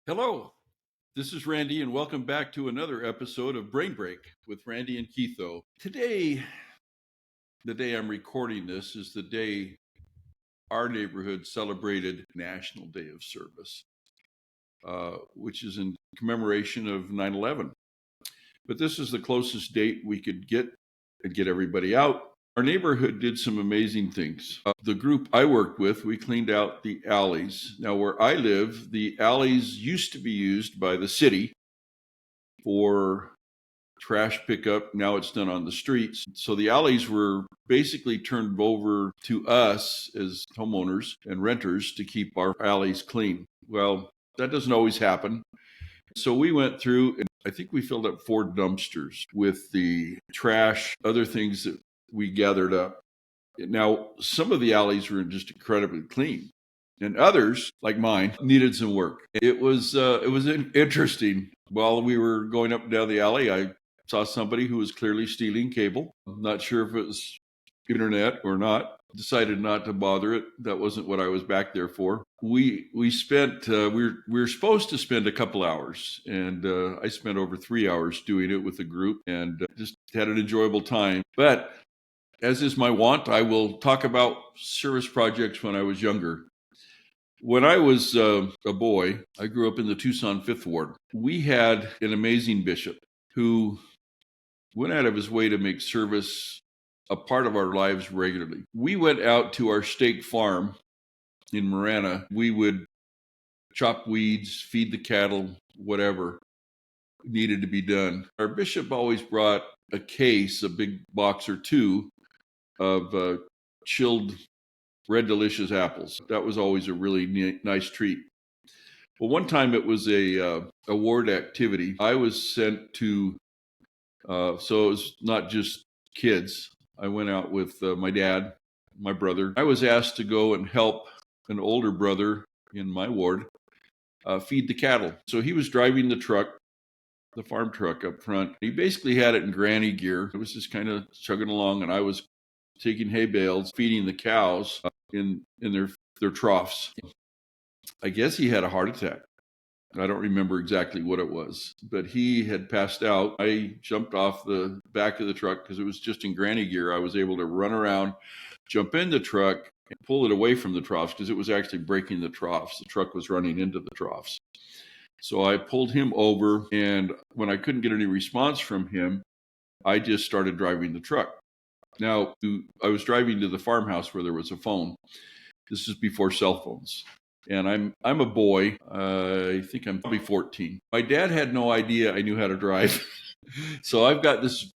Hello, this is Randy, and welcome back to another episode of Brain Break with Randy and Keitho. Today, the day I'm recording this, is the day our neighborhood celebrated National Day of Service, which is in commemoration of 9/11. But this is the closest date we could get and get everybody out. Our neighborhood did some amazing things. The group I worked with, we cleaned out the alleys. Now, where I live, the alleys used to be used by the city for trash pickup. Now it's done on the streets. So the alleys were basically turned over to us as homeowners and renters to keep our alleys clean. Well, that doesn't always happen. So we went through and I think we filled up 4 dumpsters with the trash, other things that we gathered up. Now, some of the alleys were just incredibly clean, and others, like mine, needed some work. It was interesting. While we were going up and down the alley, I saw somebody who was clearly stealing cable. I'm not sure if it was internet or not. Decided not to bother it. That wasn't what I was back there for. We spent we were supposed to spend a couple hours, and I spent over 3 hours doing it with a group, and just had an enjoyable time. But as is my wont, I will talk about service projects when I was younger. When I was a boy, I grew up in the Tucson Fifth Ward. We had an amazing bishop who went out of his way to make service a part of our lives regularly. We went out to our steak farm in Marana. We would chop weeds, feed the cattle, whatever needed to be done. Our bishop always brought a case, a big box or two of chilled Red Delicious apples. That was always a really nice treat. Well, one time it was a ward activity. I was sent to, so it was not just kids. I went out with my dad, my brother. I was asked to go and help an older brother in my ward feed the cattle. So he was driving the truck, the farm truck up front. He basically had it in granny gear. It was just kind of chugging along, and I was taking hay bales, feeding the cows in their troughs. I guess he had a heart attack. I don't remember exactly what it was, but he had passed out. I jumped off the back of the truck because it was just in granny gear. I was able to run around, jump in the truck, and pull it away from the troughs because it was actually breaking the troughs. The truck was running into the troughs. So I pulled him over, and when I couldn't get any response from him, I just started driving the truck. Now, I was driving to the farmhouse where there was a phone. This is before cell phones. And I'm a boy. I think I'm probably 14. My dad had no idea I knew how to drive. So I've got this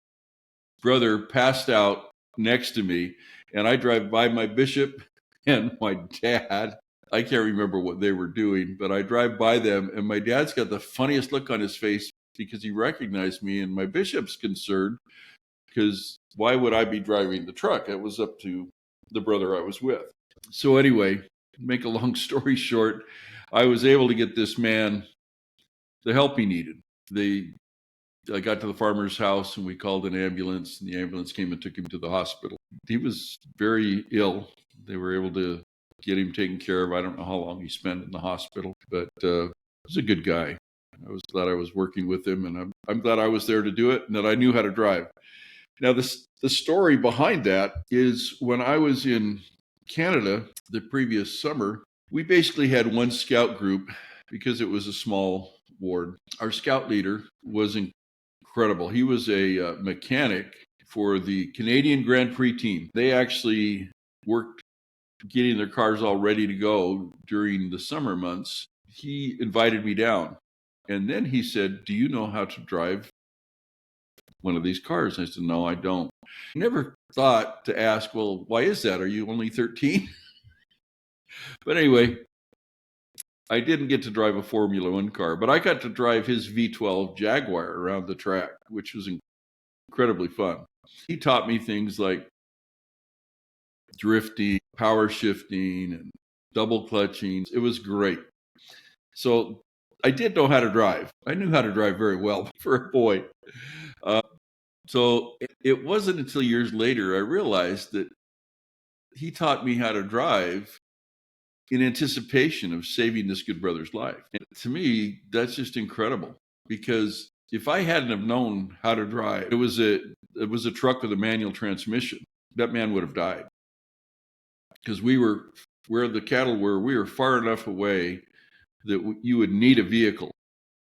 brother passed out next to me, and I drive by my bishop and my dad. I can't remember what they were doing, but I drive by them, and my dad's got the funniest look on his face because he recognized me, and my bishop's concerned because why would I be driving the truck? It was up to the brother I was with. So anyway, make a long story short, I was able to get this man the help he needed. I got to the farmer's house and we called an ambulance, and the ambulance came and took him to the hospital. He was very ill. They were able to get him taken care of. I don't know how long he spent in the hospital, but he was a good guy. I was glad I was working with him, and I'm glad I was there to do it and that I knew how to drive. Now, the story behind that is when I was in Canada the previous summer, we basically had one scout group because it was a small ward. Our scout leader was incredible. He was a mechanic for the Canadian Grand Prix team. They actually worked getting their cars all ready to go during the summer months. He invited me down, and then he said, "Do you know how to drive one of these cars?" And I said, "No, I don't." I never thought to ask, "Well, why is that? Are you only 13? But anyway, I didn't get to drive a Formula One car, but I got to drive his V12 Jaguar around the track, which was incredibly fun. He taught me things like drifting, power shifting, and double clutching. It was great. So I did know how to drive. I knew how to drive very well for a boy. So it wasn't until years later I realized that he taught me how to drive in anticipation of saving this good brother's life. And to me, that's just incredible, because if I hadn't have known how to drive, it was a truck with a manual transmission, that man would have died, because we were where the cattle were. We were far enough away that you would need a vehicle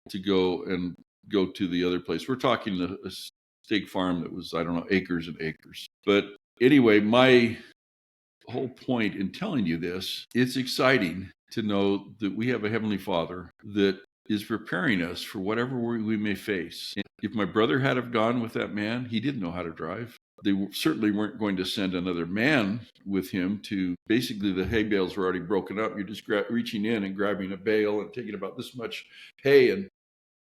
to go to the other place. We're talking a steak farm that was, I don't know, acres and acres. But anyway, my whole point in telling you this, it's exciting to know that we have a Heavenly Father that is preparing us for whatever we may face. And if my brother had have gone with that man, he didn't know how to drive. They certainly weren't going to send another man with him to, basically the hay bales were already broken up. You're just reaching in and grabbing a bale and taking about this much hay and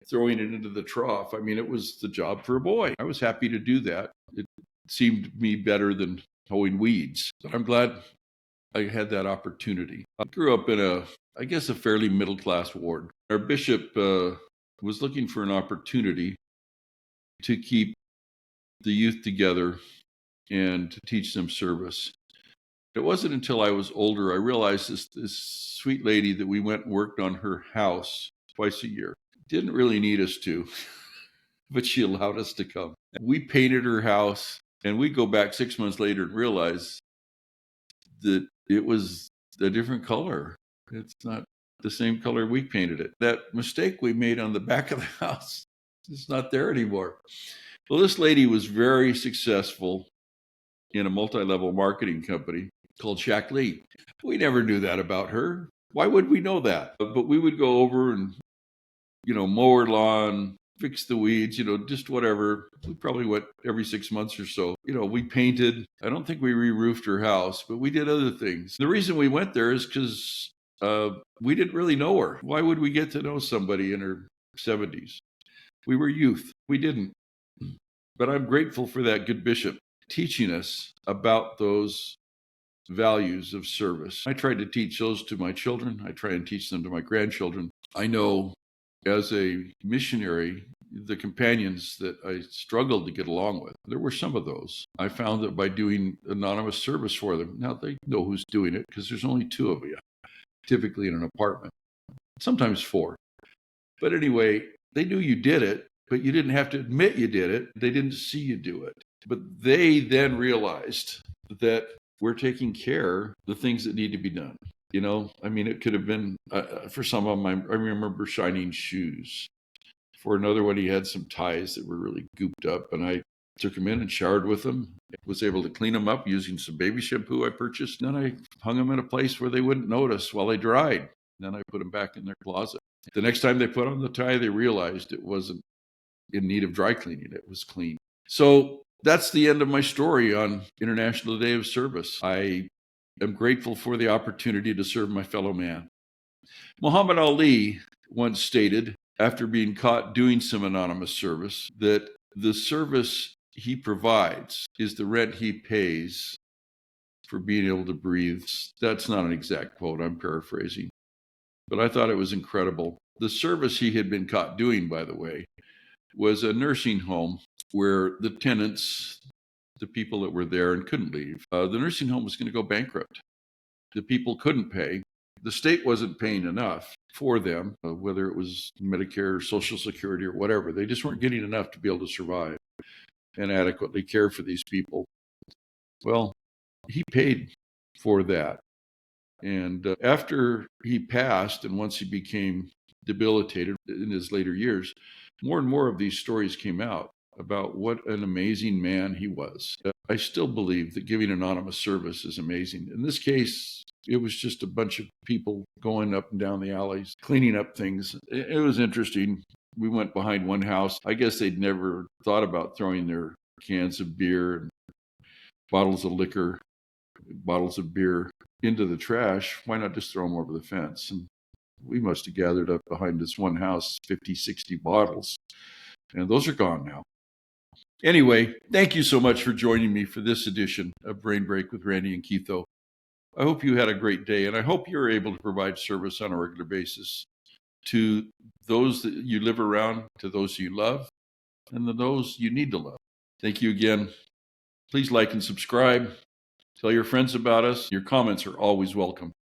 throwing it into the trough. I mean, it was the job for a boy. I was happy to do that. It seemed to me better than hoeing weeds. I'm glad I had that opportunity. I grew up in a fairly middle-class ward. Our bishop was looking for an opportunity to keep the youth together and to teach them service. It wasn't until I was older I realized this sweet lady that we went and worked on her house twice a year didn't really need us to, but she allowed us to come. We painted her house, and we go back 6 months later and realize that it was a different color. It's not the same color we painted it. That mistake we made on the back of the house is not there anymore. Well, this lady was very successful in a multi-level marketing company called Shack Lee. We never knew that about her. Why would we know that? But we would go over and, mow her lawn, fix the weeds, just whatever. We probably went every 6 months or so. We painted. I don't think we re-roofed her house, but we did other things. The reason we went there is because we didn't really know her. Why would we get to know somebody in her 70s? We were youth. We didn't. But I'm grateful for that good bishop teaching us about those values of service. I try to teach those to my children. I try and teach them to my grandchildren. I know as a missionary, the companions that I struggled to get along with, there were some of those. I found that by doing anonymous service for them, now they know who's doing it because there's only 2 of you, typically in an apartment, sometimes 4. But anyway, they knew you did it, but you didn't have to admit you did it. They didn't see you do it. But they then realized that we're taking care of the things that need to be done. It could have been, for some of them, I remember shining shoes. For another one, he had some ties that were really gooped up, and I took them in and showered with them. Was able to clean them up using some baby shampoo I purchased. Then I hung them in a place where they wouldn't notice while they dried. Then I put them back in their closet. The next time they put on the tie, they realized it wasn't in need of dry cleaning. It was clean. So that's the end of my story on International Day of Service. I am grateful for the opportunity to serve my fellow man. Muhammad Ali once stated, after being caught doing some anonymous service, that the service he provides is the rent he pays for being able to breathe. That's not an exact quote, I'm paraphrasing. But I thought it was incredible. The service he had been caught doing, by the way, was a nursing home where the tenants, the people that were there and couldn't leave, the nursing home was going to go bankrupt. The people couldn't pay. The state wasn't paying enough for them, whether it was Medicare or Social Security or whatever. They just weren't getting enough to be able to survive and adequately care for these people. Well, he paid for that. And after he passed, and once he became debilitated in his later years, more and more of these stories came out about what an amazing man he was. I still believe that giving anonymous service is amazing. In this case, it was just a bunch of people going up and down the alleys, cleaning up things. It was interesting. We went behind one house. I guess they'd never thought about throwing their cans of beer and bottles of liquor, bottles of beer into the trash. Why not just throw them over the fence? And we must have gathered up behind this one house 50, 60 bottles, and those are gone now. Anyway, thank you so much for joining me for this edition of Brain Break with Randy and Keitho. I hope you had a great day, and I hope you're able to provide service on a regular basis to those that you live around, to those you love, and to those you need to love. Thank you again. Please like and subscribe. Tell your friends about us. Your comments are always welcome.